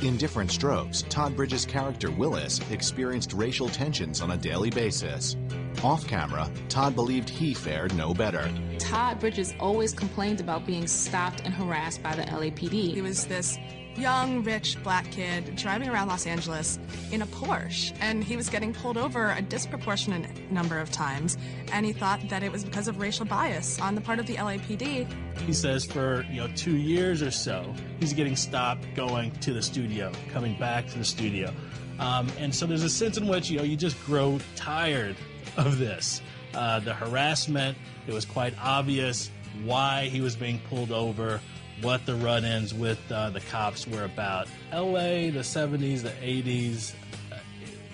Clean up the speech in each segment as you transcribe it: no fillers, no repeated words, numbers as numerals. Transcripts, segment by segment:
In different strokes, Todd Bridges' character Willis experienced racial tensions on a daily basis. Off camera, Todd believed he fared no better. Todd Bridges always complained about being stopped and harassed by the LAPD. He was this young, rich, black kid driving around Los Angeles in a Porsche, and he was getting pulled over a disproportionate number of times, and he thought that it was because of racial bias on the part of the LAPD. He says for 2 years or so, he's getting stopped going to the studio, coming back to the studio. And so there's a sense in which, you just grow tired of this. The harassment, it was quite obvious why he was being pulled over, what the run-ins with the cops were about. LA, the 70s, the 80s,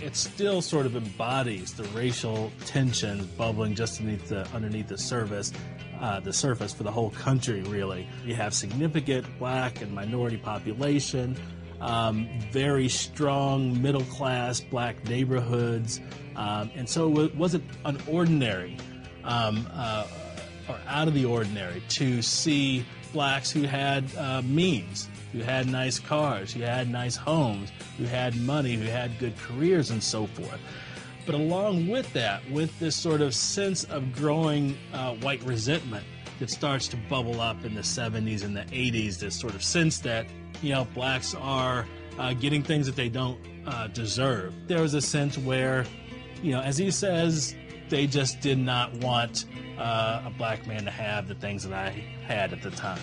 it still sort of embodies the racial tensions bubbling just underneath the surface for the whole country, really. You have significant black and minority population, very strong middle-class black neighborhoods, and so it wasn't unordinary or out of the ordinary to see blacks who had means, who had nice cars, who had nice homes, who had money, who had good careers, and so forth. But along with that, with this sort of sense of growing white resentment that starts to bubble up in the 70s and the 80s, this sort of sense that, blacks are getting things that they don't deserve. There was a sense where, as he says, they just did not want a black man to have the things that I had at the time.